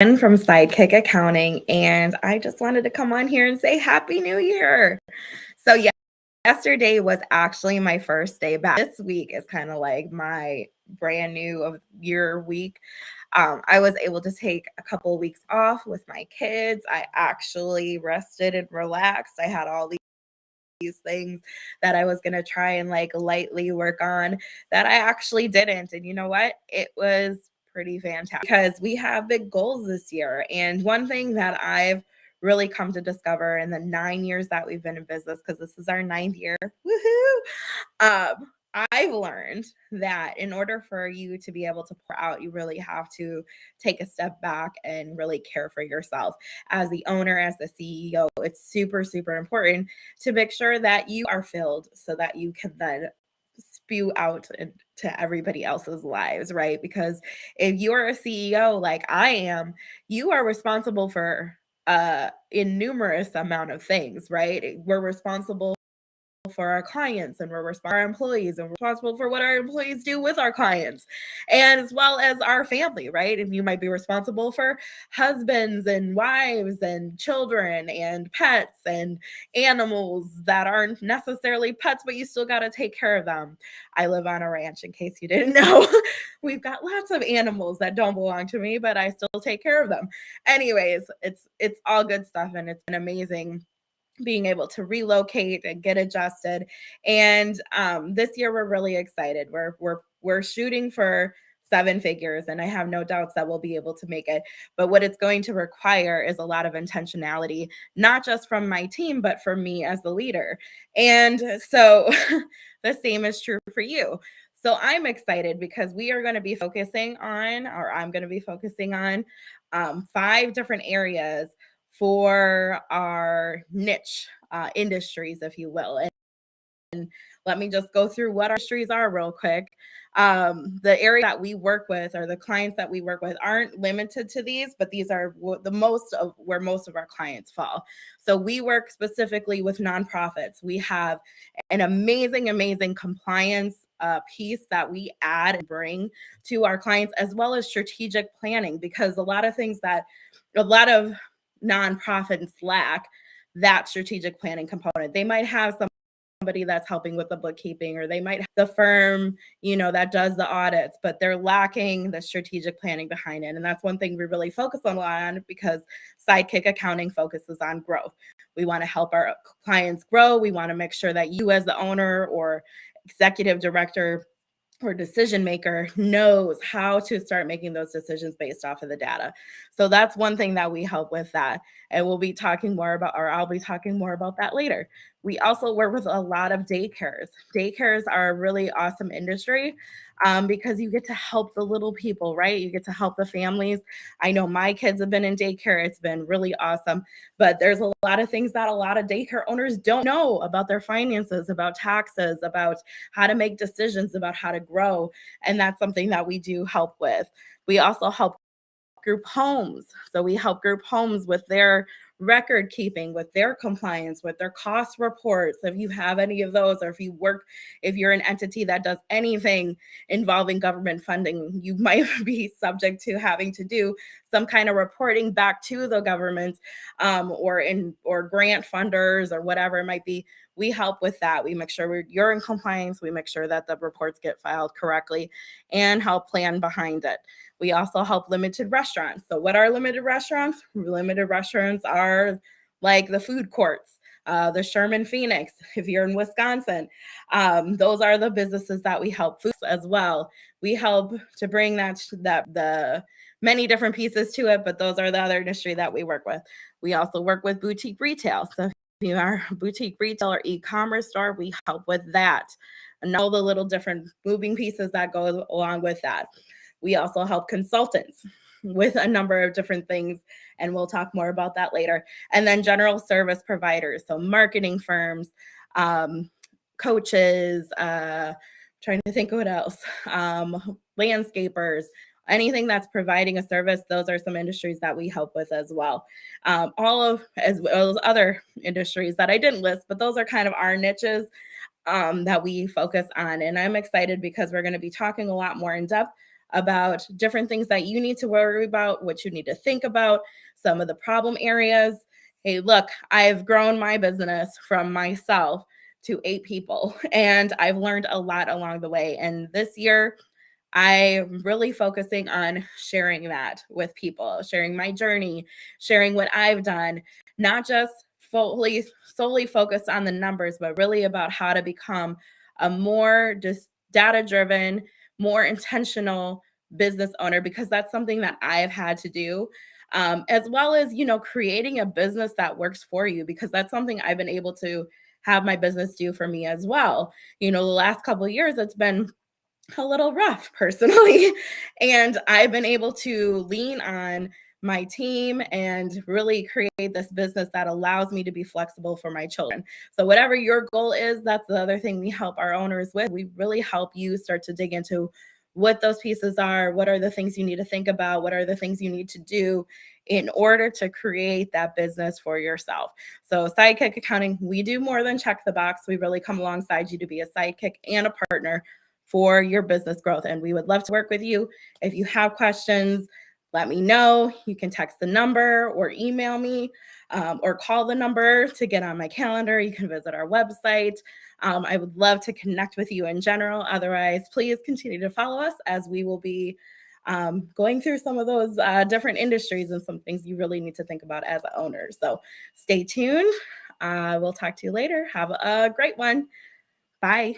From Sidekick Accounting, and I just wanted to come on here and say Happy New Year. So, yesterday was actually my first day back. This week is kind of like my brand new of year week. I was able to take a couple of weeks off with my kids. I actually rested and relaxed. I had all these things that I was going to try and like lightly work on that I actually didn't. And you know what? It was pretty fantastic because we have big goals this year. And one thing that I've really come to discover in the 9 years that we've been in business, because this is our ninth year, woohoo! I've learned that in order for you to be able to pour out, you really have to take a step back and really care for yourself. As the owner, as the CEO, it's super, super important to make sure that you are filled so that you can then spew out to everybody else's lives, right? Because if you're a CEO like I am, you are responsible for in numerous amount of things, right? We're responsible for our clients and we're responsible for our employees and we're responsible for what our employees do with our clients and as well as our family, right? And you might be responsible for husbands and wives and children and pets and animals that aren't necessarily pets, but you still got to take care of them. I live on a ranch, in case you didn't know. We've got lots of animals that don't belong to me, but I still take care of them. Anyways, it's all good stuff and it's been amazing being able to relocate and get adjusted. And this year we're really excited. We're shooting for seven figures, and I have no doubts that we'll be able to make it. But what it's going to require is a lot of intentionality, not just from my team, but for me as the leader. And so the same is true for you. So I'm excited because we are going to be focusing on, or I'm going to be focusing on, five different areas for our niche industries, if you will. And let me just go through what our industries are real quick. The area that we work with or the clients that we work with aren't limited to these, but these are the most of where most of our clients fall. So we work specifically with nonprofits. We have an amazing, amazing compliance piece that we add and bring to our clients, as well as strategic planning, because a lot of nonprofits lack that strategic planning component. They might have somebody that's helping with the bookkeeping, or they might have the firm, that does the audits, but they're lacking the strategic planning behind it. And that's one thing we really focus a lot on, because Sidekick Accounting focuses on growth. We want to help our clients grow. We want to make sure that you as the owner or executive director or decision maker knows how to start making those decisions based off of the data. So that's one thing that we help with that. And we'll be talking more about, or I'll be talking more about that later. We also work with a lot of daycares. Daycares are a really awesome industry because you get to help the little people, right? You get to help the families. I know my kids have been in daycare. It's been really awesome. But there's a lot of things that a lot of daycare owners don't know about their finances, about taxes, about how to make decisions, about how to grow. And that's something that we do help with. We also help group homes. So we help group homes with their record keeping, with their compliance, with their cost reports. If you have any of those, or if you're an entity that does anything involving government funding, you might be subject to having to do some kind of reporting back to the government or grant funders or whatever it might be. We help with that. We make sure you're in compliance. We make sure that the reports get filed correctly and help plan behind it. We also help limited restaurants. So what are limited restaurants? Limited restaurants are like the food courts, the Sherman Phoenix, if you're in Wisconsin. Those are the businesses that we help food as well. We help to bring that the many different pieces to it, but those are the other industry that we work with. We also work with boutique retail. So if you are a boutique retail or e-commerce store, we help with that and all the little different moving pieces that go along with that. We also help consultants with a number of different things, and we'll talk more about that later. And then general service providers, so marketing firms, coaches, trying to think of what else, landscapers, anything that's providing a service. Those are some industries that we help with as well. As well as other industries that I didn't list, but those are kind of our niches that we focus on. And I'm excited because we're going to be talking a lot more in depth about different things that you need to worry about, what you need to think about, some of the problem areas. Hey, look, I've grown my business from myself to 8 people, and I've learned a lot along the way. And this year, I'm really focusing on sharing that with people, sharing my journey, sharing what I've done, not just fully solely focused on the numbers, but really about how to become a more just data driven, more intentional business owner, because that's something that I have had to do. As well as, creating a business that works for you, because that's something I've been able to have my business do for me as well. The last couple of years, it's been a little rough personally. And I've been able to lean on my team and really create this business that allows me to be flexible for my children. So, whatever your goal is, that's the other thing we help our owners with. We really help you start to dig into what those pieces are, what are the things you need to think about, what are the things you need to do in order to create that business for yourself. So, Sidekick Accounting, we do more than check the box. We really come alongside you to be a sidekick and a partner for your business growth. And we would love to work with you. If you have questions, let me know. You can text the number or email me, or call the number to get on my calendar. You can visit our website. I would love to connect with you in general. Otherwise, please continue to follow us as we will be going through some of those different industries and some things you really need to think about as an owner. So stay tuned. We'll talk to you later. Have a great one. Bye.